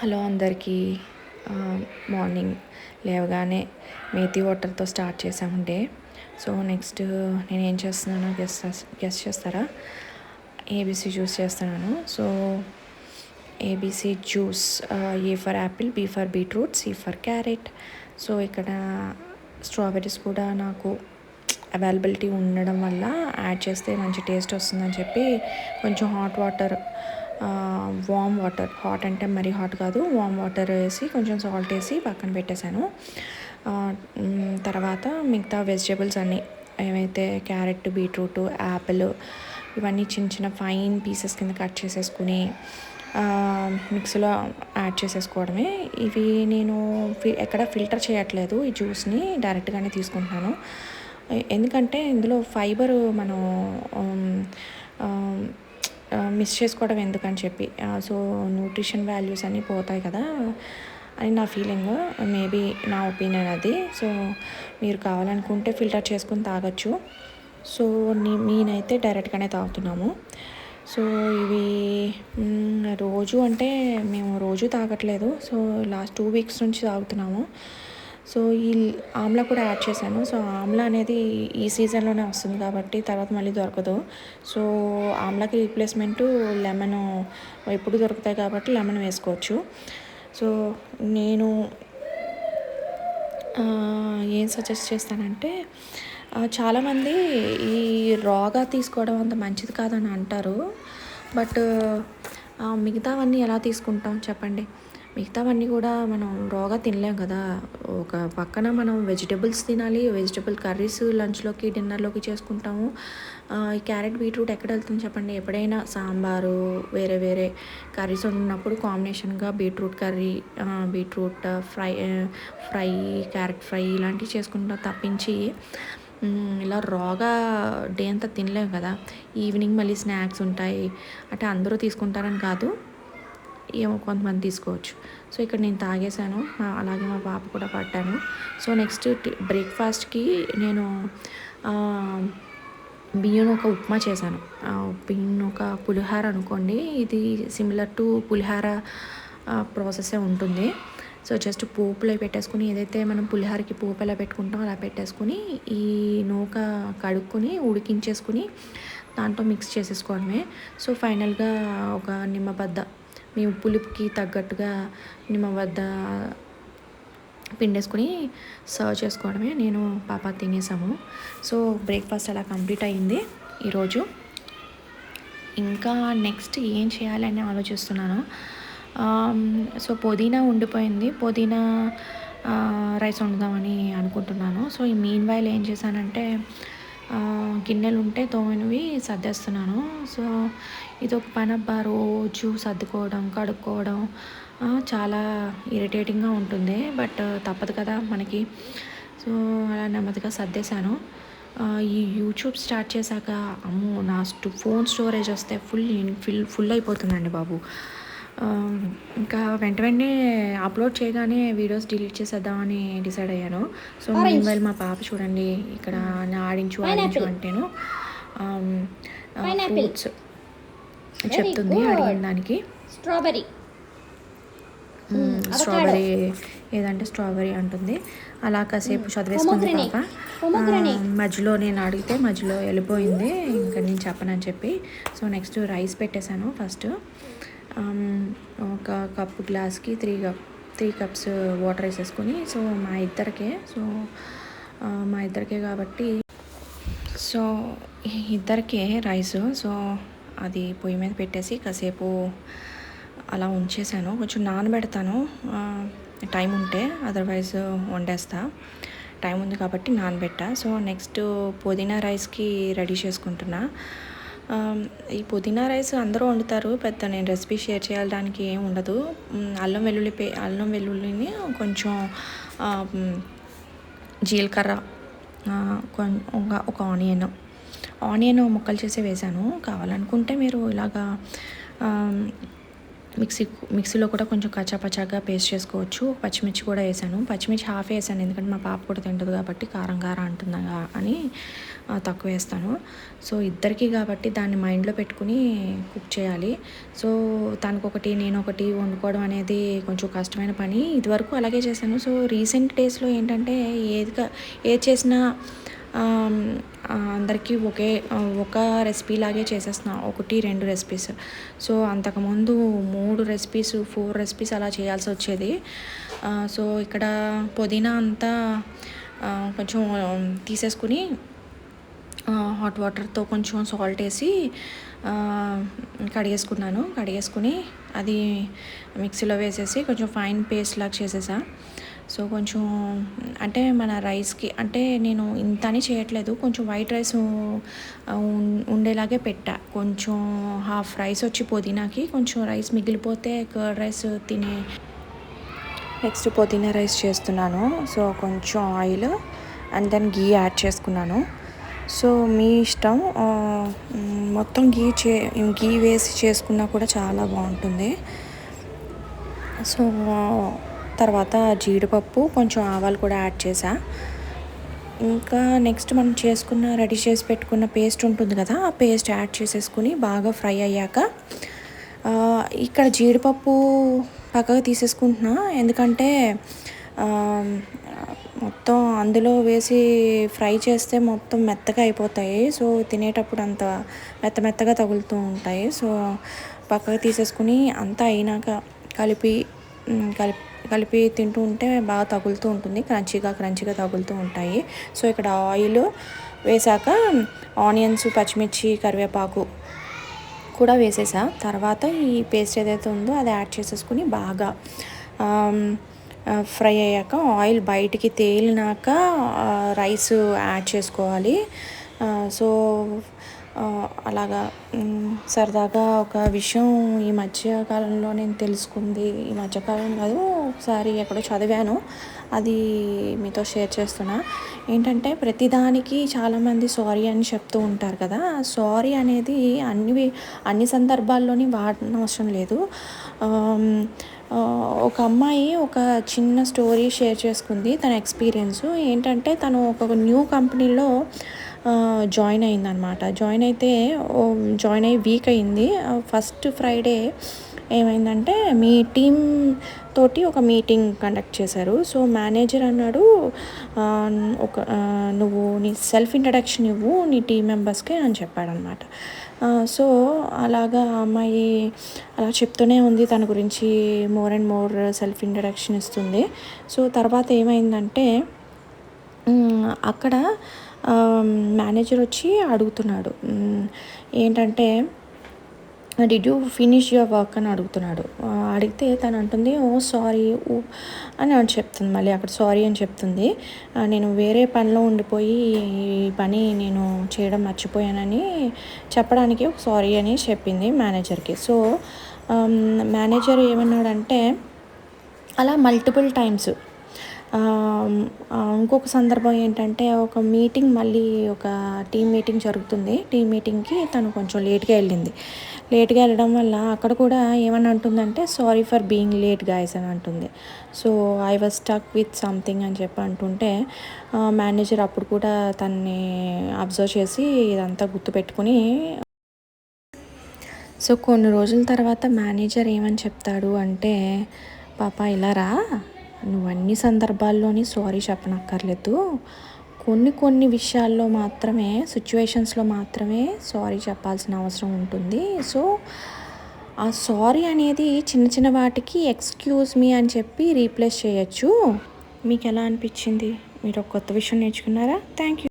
Hello అందరికీ. Morning లేవగానే మేతి వాటర్తో స్టార్ట్ చేసాము డే. సో నెక్స్ట్ నేను ఏం చేస్తున్నానో గెస్ చేస్తారా? ఏబీసీ జ్యూస్ చేస్తున్నాను. So ABC juice, A for apple, B for beetroot, C for carrot. So ఇక్కడ స్ట్రాబెర్రీస్ కూడా నాకు అవైలబిలిటీ ఉండడం వల్ల యాడ్ చేస్తే మంచి టేస్ట్ వస్తుందని చెప్పి కొంచెం వామ్ వాటర్, హాట్ అంటే మరీ హాట్ కాదు, వామ్ వాటర్ వేసి కొంచెం సాల్ట్ వేసి పక్కన పెట్టేశాను. తర్వాత మిగతా వెజిటేబుల్స్ అన్నీ ఏవైతే క్యారెట్, బీట్రూట్, యాపిల్ ఇవన్నీ చిన్న చిన్న ఫైన్ పీసెస్ కింద కట్ చేసేసుకుని మిక్సీలో యాడ్ చేసేసుకోవడమే. ఇవి నేను ఎక్కడ ఫిల్టర్ చేయట్లేదు, ఈ జ్యూస్ని డైరెక్ట్గానే తీసుకుంటున్నాను. ఎందుకంటే ఇందులో ఫైబర్ మనం మిస్ చేసుకోవడం ఎందుకని చెప్పి, సో న్యూట్రిషన్ వాల్యూస్ అన్నీ పోతాయి కదా అని నా ఫీలింగ్, మేబీ నా ఒపీనియన్ అది. సో మీరు కావాలనుకుంటే ఫిల్టర్ చేసుకుని తాగొచ్చు. సో నేనైతే డైరెక్ట్గానే తాగుతున్నాము. సో ఇవి రోజు అంటే మేము రోజు తాగట్లేదు, సో లాస్ట్ 2 వీక్స్ నుంచి తాగుతున్నాము. సో ఈ ఆమ్లా కూడా యాడ్ చేశాను. సో ఆమ్లా అనేది ఈ సీజన్లోనే వస్తుంది కాబట్టి తర్వాత మళ్ళీ దొరకదు. సో ఆమ్లాకి రీప్లేస్మెంటు లెమన్ ఎప్పుడు దొరుకుతాయి కాబట్టి లెమన్ వేసుకోవచ్చు. సో నేను ఏం సజెస్ట్ చేస్తానంటే, చాలామంది ఈ రాగా తీసుకోవడం అంత మంచిది కాదని అంటారు. బట్ మిగతావన్నీ ఎలా తీసుకుంటాం చెప్పండి? మిగతావన్నీ కూడా మనం రాగా తినలేం కదా. ఒక పక్కన మనం వెజిటేబుల్స్ తినాలి, వెజిటేబుల్ కర్రీస్ లంచ్లోకి డిన్నర్లోకి చేసుకుంటాము. ఈ క్యారెట్, బీట్రూట్ ఎక్కడ వెళ్తుంది చెప్పండి? ఎప్పుడైనా సాంబారు, వేరే వేరే కర్రీస్ ఉన్నప్పుడు కాంబినేషన్గా beetroot curry, beetroot fry, carrot fry ఇలాంటివి చేసుకుంటాం తప్పించి ఇలా రాగా డే అంతా తినలేము కదా. ఈవినింగ్ మళ్ళీ స్నాక్స్ ఉంటాయి అంటే అందరూ తీసుకుంటారని కాదు, ఏమో కొంతమంది తీసుకోవచ్చు. సో ఇక్కడ నేను తాగేశాను, అలాగే మా పాప కూడా పట్టాను. సో నెక్స్ట్ బ్రేక్ఫాస్ట్కి నేను బియ్యం ఒక ఉప్మా చేశాను. బియ్యం ఒక పులిహార అనుకోండి, ఇది సిమిలర్ టు పులిహార ప్రాసెసే ఉంటుంది. సో జస్ట్ పోపులో పెట్టేసుకుని, ఏదైతే మనం పులిహారకి పోపు ఎలా పెట్టుకుంటామో అలా పెట్టేసుకుని ఈ నూక కడుక్కొని ఉడికించేసుకుని దాంట్లో మిక్స్ చేసేసుకోవడమే. సో ఫైనల్గా ఒక నిమ్మబద్ద, మీ పులుపుకి తగ్గట్టుగా నిమ్మబద్ద పిండేసుకొని సర్వ్ చేసుకోవడమే. నేను పాప తినేసాము. సో బ్రేక్ఫాస్ట్ అలా కంప్లీట్ అయింది ఈరోజు. ఇంకా నెక్స్ట్ ఏం చేయాలని ఆలోచిస్తున్నాను. సో పుదీనా ఉండిపోయింది, పుదీనా రైస్ వండుదామని అనుకుంటున్నాను. సో ఈ మీన్ వైల్ ఏం చేశానంటే, గిన్నెలు ఉంటే తోమినవి సర్దేస్తున్నాను. సో ఇది ఒక పని అబ్బా, రోజు సర్దుకోవడం, కడుక్కోవడం చాలా ఇరిటేటింగ్గా ఉంటుంది. బట్ తప్పదు కదా మనకి. సో అలా నెమ్మదిగా సర్దేశాను. ఈ యూట్యూబ్ స్టార్ట్ చేశాక అమ్మో, నా ఫోన్ స్టోరేజ్ వస్తే ఫుల్ అయిపోతుందండి బాబు. ఇంకా వెంటనే అప్లోడ్ చేయగానే వీడియోస్ డిలీట్ చేసేద్దామని డిసైడ్ అయ్యాను. సో మీన్వైల్ మా పాప చూడండి ఇక్కడ ఆడించు అంటేను ఫ్రూట్స్ చెప్తుంది అడిగిన దానికి. స్ట్రాబెర్రీ ఏదంటే స్ట్రాబెర్రీ అంటుంది. అలా కాసేపు చదివేసుకుంది పాప. మధ్యలో నేను అడిగితే మధ్యలో వెళ్ళిపోయింది, ఇంకా నేను చెప్పనని చెప్పి. సో నెక్స్ట్ రైస్ పెట్టేశాను. ఫస్ట్ ఒక కప్పు గ్లాస్కి 3 కప్స్ వాటర్ వేసేసుకొని, సో మా ఇద్దరికే కాబట్టి సో ఇద్దరికే రైస్. సో అది పొయ్యి మీద పెట్టేసి కాసేపు అలా ఉంచేసాను. కొంచెం నానబెడతాను టైం ఉంటే, అదర్వైజ్ వండేస్తా. టైం ఉంది కాబట్టి నానబెట్టా. సో నెక్స్ట్ పుదీనా రైస్కి రెడీ చేసుకుంటున్నా. ఈ పుదీనా రైస్ అందరూ వండుతారు, పెద్ద నేను రెసిపీ షేర్ చేయడానికి ఏం ఉండదు. అల్లం వెల్లుల్లిని కొంచెం జీలకర్ర, ఒక ఆనియన్ ముక్కలు చేసి వేసాను. కావాలనుకుంటే మీరు ఇలాగా మిక్సీలో కూడా కొంచెం కచ్చాపచ్చాగా పేస్ట్ చేసుకోవచ్చు. పచ్చిమిర్చి కూడా వేసాను. పచ్చిమిర్చి హాఫ్ వేసాను, ఎందుకంటే మా పాప కూడా తింటుంది కాబట్టి కారం కారం అంటుందా అని తక్కువ వేస్తాను. సో ఇద్దరికి కాబట్టి దాన్ని మైండ్లో పెట్టుకుని కుక్ చేయాలి. సో తనకొకటి నేనొకటి వండుకోవడం అనేది కొంచెం కష్టమైన పని. ఇదివరకు అలాగే చేశాను. సో రీసెంట్ డేస్లో ఏంటంటే ఏది చేసినా అందరికీ ఒక రెసిపీ లాగే చేసేస్తున్నా, 1-2 రెసిపీస్. సో అంతకుముందు 3 రెసిపీస్ 4 రెసిపీస్ అలా చేయాల్సి వచ్చేది. సో ఇక్కడ పుదీనా అంతా కొంచెం తీసేసుకుని హాట్ వాటర్తో కొంచెం సాల్ట్ వేసి కడిగేసుకుని అది మిక్సీలో వేసేసి కొంచెం ఫైన్ పేస్ట్ లాగా చేసేసా. సో కొంచెం అంటే మన రైస్కి అంటే నేను ఇంత అని చేయట్లేదు, కొంచెం వైట్ రైస్ ఉండేలాగే పెట్టా. కొంచెం హాఫ్ రైస్ వచ్చి పుదీనాకి, కొంచెం రైస్ మిగిలిపోతే కర్డ్ రైస్ తినే. నెక్స్ట్ పుదీనా రైస్ చేస్తున్నాను. సో కొంచెం oil and then ghee add చేసుకున్నాను. సో మీ ఇష్టం, మొత్తం గీ వేసి చేసుకున్నా కూడా చాలా బాగుంటుంది. సో తర్వాత జీడిపప్పు, కొంచెం ఆవాలు కూడా యాడ్ చేసా. ఇంకా నెక్స్ట్ మనం రెడీ చేసి పెట్టుకున్న పేస్ట్ ఉంటుంది కదా, ఆ పేస్ట్ యాడ్ చేసేసుకుని బాగా ఫ్రై అయ్యాక ఇక్కడ జీడిపప్పు పక్కగా తీసేసుకుంటున్నా, ఎందుకంటే మొత్తం అందులో వేసి ఫ్రై చేస్తే మొత్తం మెత్తగా అయిపోతాయి. సో తినేటప్పుడు అంత మెత్తగా తగులుతూ ఉంటాయి. సో పక్కగా తీసేసుకుని అంతా అయినాక కలిపి తింటూ ఉంటే బాగా తగులుతూ ఉంటుంది, క్రంచీగా తగులుతూ ఉంటాయి. సో ఇక్కడ ఆయిల్ వేసాక ఆనియన్స్, పచ్చిమిర్చి, కరివేపాకు కూడా వేసేసా. తర్వాత ఈ పేస్ట్ ఏదైతే ఉందో అది యాడ్ చేసేసుకుని బాగా ఫ్రై అయ్యాక ఆయిల్ బయటికి తేలినాక రైస్ యాడ్ చేసుకోవాలి. సో అలాగా సరదాగా ఒక విషయం ఈ మధ్యకాలంలో నేను తెలుసుకుంది, ఈ మధ్యకాలం కాదు, ఒకసారి ఎక్కడో చదివాను, అది మీతో షేర్ చేస్తున్నా. ఏంటంటే ప్రతిదానికి చాలామంది సారీ అని చెప్తూ ఉంటారు కదా. సారీ అనేది అన్ని సందర్భాల్లోని వాడనవసరం అవసరం లేదు. ఒక అమ్మాయి ఒక చిన్న స్టోరీ షేర్ చేసుకుంది, తన ఎక్స్పీరియన్స్ ఏంటంటే తను ఒక న్యూ కంపెనీలో జాయిన్ అయిందనమాట. జాయిన్ అయ్యి వీక్ అయింది. ఫస్ట్ ఫ్రైడే ఏమైందంటే మీ టీం తోటి ఒక మీటింగ్ కండక్ట్ చేశారు. సో మేనేజర్ అన్నాడు, నువ్వు నీ సెల్ఫ్ ఇంట్రడక్షన్ ఇవ్వు నీ టీం మెంబర్స్కి అని చెప్పాడనమాట. సో అలాగా అమ్మాయి అలా చెప్తూనే ఉంది, తన గురించి more and more self introduction ఇస్తుంది. సో తర్వాత ఏమైందంటే అక్కడ మేనేజర్ వచ్చి అడుగుతున్నాడు, ఏంటంటే did you finish your work అని అడుగుతున్నాడు. అడిగితే తను అంటుంది సారీ అని చెప్తుంది. మళ్ళీ అక్కడ సారీ అని చెప్తుంది, నేను వేరే పనిలో ఉండిపోయి ఈ పని నేను చేయడం మర్చిపోయానని చెప్పడానికి ఒక సారీ అని చెప్పింది మేనేజర్కి. సో మేనేజర్ ఏమన్నాడంటే అలా మల్టిపుల్ టైమ్స్. ఇంకొక సందర్భం ఏంటంటే ఒక మీటింగ్, మళ్ళీ ఒక టీం మీటింగ్ జరుగుతుంది. టీం మీటింగ్కి తను కొంచెం లేట్గా వెళ్ళడం వల్ల అక్కడ కూడా ఏమని అంటుందంటే sorry for being late guys అని అంటుంది. So I was stuck with something అని చెప్పి అంటుంటే మేనేజర్ అప్పుడు కూడా తనని అబ్జర్వ్ చేసి ఇదంతా గుర్తుపెట్టుకుని, సో కొన్ని రోజుల తర్వాత మేనేజర్ ఏమని చెప్తాడు అంటే, పాప ఇలా రా, నువ్వు అన్ని సందర్భాల్లోని సారీ చెప్పనక్కర్లేదు, కొన్ని విషయాల్లో మాత్రమే, సిచ్యువేషన్స్లో మాత్రమే సారీ చెప్పాల్సిన అవసరం ఉంటుంది. సో ఆ సారీ అనేది చిన్న వాటికి ఎక్స్క్యూజ్ మీ అని చెప్పి రీప్లేస్ చేయొచ్చు. మీకు ఎలా అనిపించింది? మీరు ఒక కొత్త విషయం నేర్చుకున్నారా? Thank you.